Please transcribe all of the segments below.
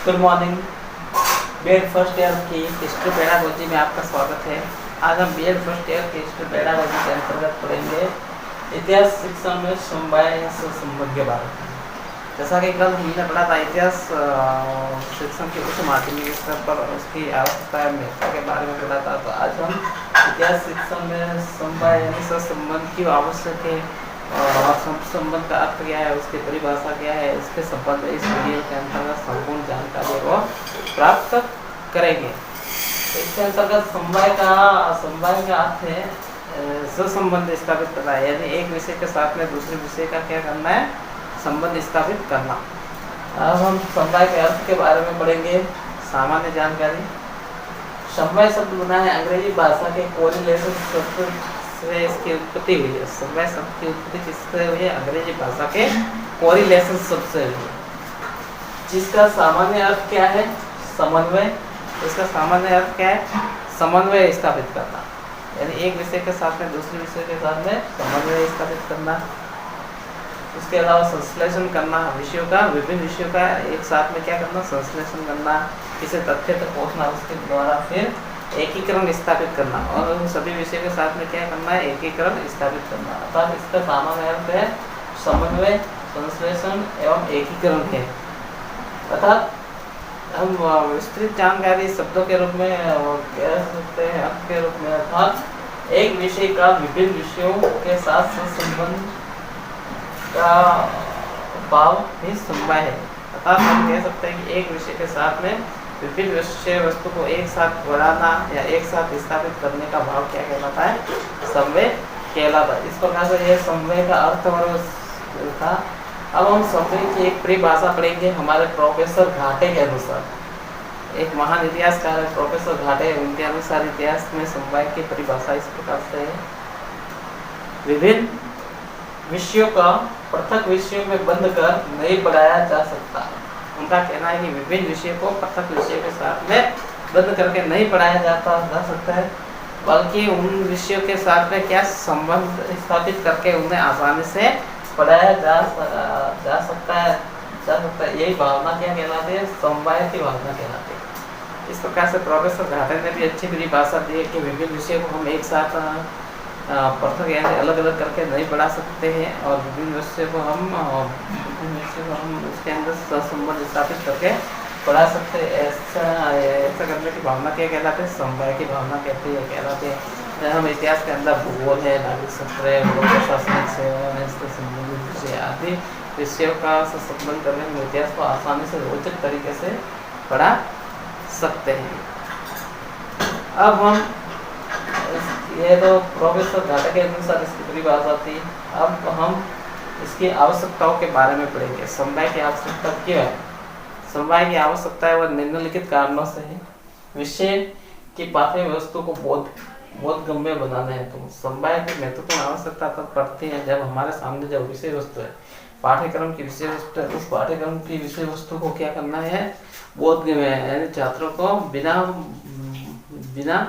Good morning. BEd first year की history pedagogy में आपका स्वागत है। आज हम बीएड फर्स्ट ईयर की हिस्ट्री पेडागोजी के अंतर्गत पढ़ेंगे इतिहास शिक्षा में समवाय से संबंध के बारे में। जैसा कि कल हमने पढ़ा था इतिहास शिक्षण के उच्च माध्यमिक स्तर पर उसकी आवश्यकता या महत्व के बारे में पढ़ा था, तो आज हम इतिहास शिक्षण में समवाय यानी सहसंबंध की आवश्यक है और संबंध का अर्थ क्या है, उसकी परिभाषा क्या है, इसके संबंध इस वीडियो के अंतर्गत संपूर्ण जानकारी को प्राप्त करेंगे। इसके अंतर्गत समवाय का अर्थ है सहसंबंध स्थापित करना है, यानी एक विषय के साथ में दूसरे विषय का क्या करना है, संबंध स्थापित करना। अब हम समवाय के अर्थ के बारे में पढ़ेंगे। सामान्य जानकारी। समवाय शब्द बना है अंग्रेजी भाषा के कोरिलेशन शब्द से इसकी उत्पत्ति हुई है। समवाय शब्द की उत्पत्ति किससे हुई है? अंग्रेजी भाषा के कोरिलेशन शब्द से हुई है, जिसका सामान्य अर्थ क्या है? समन्वय। इसका सामान्य अर्थ क्या है? समन्वय स्थापित करना, यानी एक विषय के साथ में दूसरे विषय के साथ में समन्वय स्थापित करना। उसके अलावा संश्लेषण करना, विषयों का विभिन्न विषयों का एक साथ में क्या करना? संश्लेषण करना, किसी तथ्य तक पहुँचना, उसके द्वारा फिर एकीकरण स्थापित करना और उन सभी विषयों के साथ में क्या करना है? एकीकरण स्थापित करना। अर्थात इसका सामान्य अर्थ है समन्वय, संश्लेषण एवं एकीकरण है। अर्थात हम विस्तृत जानकारी शब्दों के रूप में कह सकते हैं, अर्थ के रूप में, अर्थात एक विषय का विभिन्न विषयों के साथ संबंध का भाव ही समवाय है। अर्थात हम कह सकते हैं कि एक विषय के साथ में विभिन्न विषय वस्तु को एक साथ बढ़ाना या एक साथ स्थापित करने का भाव क्या कहलाता है? समवाय कहलाता है। इस प्रकार से यह समवाय का अर्थ और था। अब हम समवाय की एक परिभाषा पढ़ेंगे हमारे प्रोफेसर घाटे के अनुसार। एक महान इतिहासकार है प्रोफेसर घाटे, उनके अनुसार इतिहास में समवाय की परिभाषा इस प्रकार से है। विभिन्न विषयों का पृथक विषयों में बंद कर नहीं बढ़ाया जा सकता। उनका कहना है कि विभिन्न विषयों को पृथक विषयों के साथ में बंद करके नहीं पढ़ाया जा सकता है, बल्कि उन विषयों के साथ में क्या संबंध स्थापित करके उन्हें आसानी से पढ़ाया जा सकता है। यही भावना क्या कहलाती है? समवाय की भावना कहलाती है। इस प्रकार से प्रोफेसर घाटे ने भी अच्छी परिभाषा दी है कि विभिन्न विषयों को हम एक साथ पृथक यानी अलग अलग करके नहीं पढ़ा सकते हैं और विभिन्न विषयों को हम उसके अंदर सहसंबंध स्थापित करके पढ़ा सकते हैं। ऐसा करने की भावना क्या कहलाते हैं? समवाय की भावना कहलाते हैं। हम इतिहास के अंदर भूगोल है, नागरिक शास्त्र है, प्रशासनिक सेवा है, इससे संबंधित विषय आदि विषयों का संबंध करने में इतिहास को आसानी से रोचक तरीके से पढ़ा सकते हैं। अब हम ये तो प्रोफेसर घाटे के अनुसार इसकी परिभाषा थी। अब हम इसकी आवश्यकताओं के बारे में पढ़ेंगे। समवाय की आवश्यकता क्यों है? समवाय की आवश्यकता है वह निम्नलिखित कारणों से है। विषय की पाठ्य वस्तु को बहुत गंभीर बनाने हैं तो समवाय की महत्वपूर्ण आवश्यकता तब पड़ती है जब हमारे सामने जो विषय वस्तु है, पाठ्यक्रम की विषय वस्तु है, उस पाठ्यक्रम की विषय वस्तु को क्या करना है? बोध यानी छात्रों को बिना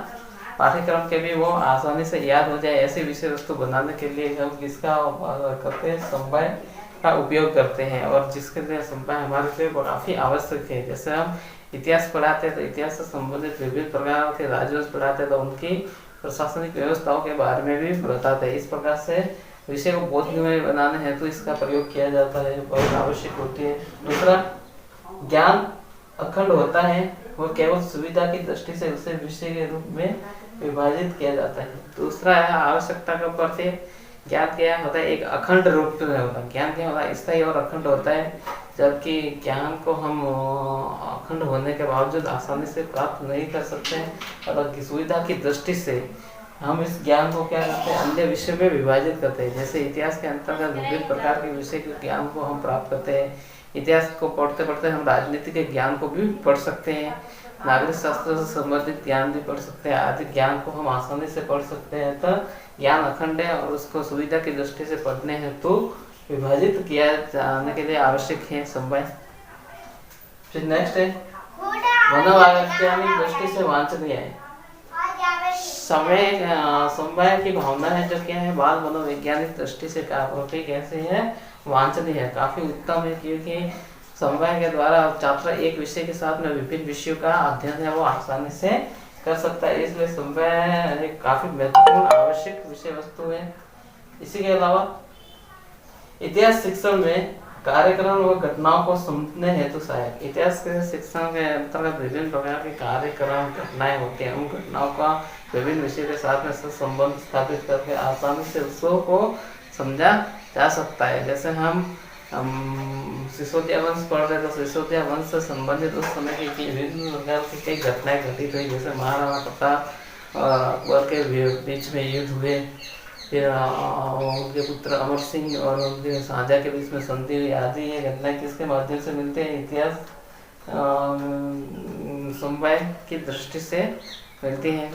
पाठ्यक्रम के भी वो आसानी से याद हो जाए, ऐसी विषय वस्तु बनाने के लिए हम किसका करते हैं? समवाय का उपयोग करते हैं। और जिसके लिए समवाय हमारे लिए काफ़ी आवश्यक है। जैसे हम इतिहास पढ़ाते हैं तो इतिहास से संबंधित विभिन्न प्रकार के राज्यों पढ़ाते हैं तो उनकी प्रशासनिक व्यवस्थाओं के बारे में भी बताते हैं। इस प्रकार से विषय को बोधगम्य बनाने हैं तो इसका प्रयोग किया जाता है, बहुत आवश्यक होती है। दूसरा, ज्ञान अखंड होता है, वो केवल सुविधा की दृष्टि से उसे विषय के रूप में विभाजित किया जाता है। दूसरा है आवश्यकता का प्रति ज्ञान क्या होता है? एक अखंड रूप में होता है। ज्ञान क्या होता है? स्थायी और अखंड होता है, जबकि ज्ञान को हम अखंड होने के बावजूद आसानी से प्राप्त नहीं कर सकते हैं और सुविधा की दृष्टि से हम इस ज्ञान को क्या करते हैं? अन्य विषय में विभाजित करते हैं। जैसे इतिहास के अंतर्गत विभिन्न प्रकार के विषय के ज्ञान को हम प्राप्त करते हैं। इतिहास को पढ़ते पढ़ते हम राजनीति के ज्ञान को भी पढ़ सकते हैं, नागरिक शास्त्र से संबंधित ज्ञान भी पढ़ सकते हैं, आदि ज्ञान को हम आसानी से पढ़ सकते हैं। तो ज्ञान अखंड है और उसको सुविधा की दृष्टि से पढ़ने हैं तो विभाजित किया जाने के लिए आवश्यक है समवाय। फिर नेक्स्ट है मनोवैज्ञानिक दृष्टि से वांछनीय है। समवाय की भावना है जो क्या है? बाल मनोवैज्ञानिक दृष्टि से काफी कैसे है? वांछनीय है, काफी उत्तम है, क्योंकि समवाय के द्वारा छात्र एक विषय के साथ में विभिन्न विषयों का अध्ययन है वो आसानी से कर सकता है, इसलिए समवाय एक काफी महत्वपूर्ण आवश्यक विषय वस्तु है। इसी के अलावा इतिहास शिक्षण में कार्यक्रम व घटनाओं को समझने हेतु सहायक। इतिहास के शिक्षण के अंतर्गत विभिन्न प्रकार के कार्यक्रम घटनाएं होती हैं, उन घटनाओं का विभिन्न विषयों के साथ में संबंध स्थापित करके आसानी से उसको को समझा जा सकता है। जैसे हम सिसोदिया वंश पढ़ रहे तो सिसोदिया वंश से संबंधित उस समय की विभिन्न प्रकार की कई घटनाएं घटित हुई, जैसे महाराणा प्रताप और अकबर के बीच में युद्ध हुए, फिर उनके पुत्र अमर सिंह और उनके शाहजहाँ के बीच में संधि हुई आदि। ये घटनाएं किसके माध्यम से मिलते हैं? इतिहास समवाय की दृष्टि से मिलती हैं।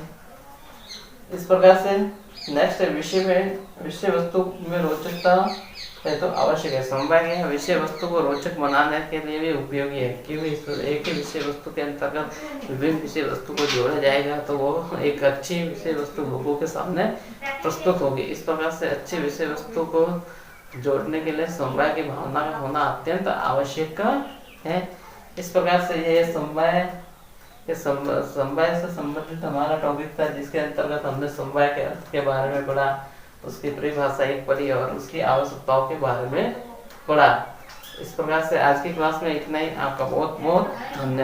इस प्रकार से नेक्स्ट विषय वस्तु में रोचकता है तो आवश्यक है। समवाय विषय वस्तु को रोचक बनाने के लिए भी उपयोगी है, क्योंकि एक ही विषय वस्तु के अंतर्गत विभिन्न विषय वस्तु को जोड़ा जाएगा तो वो एक अच्छी विषय वस्तु लोगों के सामने प्रस्तुत होगी। इस प्रकार से अच्छी विषय वस्तु को जोड़ने के लिए समवाय की भावना का होना अत्यंत आवश्यक है। इस प्रकार से ये समवाय से संबंधित हमारा टॉपिक था, जिसके अंतर्गत हमने समवाय के अर्थ के बारे में पढ़ा, उसकी परिभाषा एक पढ़ी और उसकी आवश्यकताओं के बारे में पढ़ा। इस प्रकार से आज की क्लास में इतना ही। आपका बहुत बहुत धन्यवाद।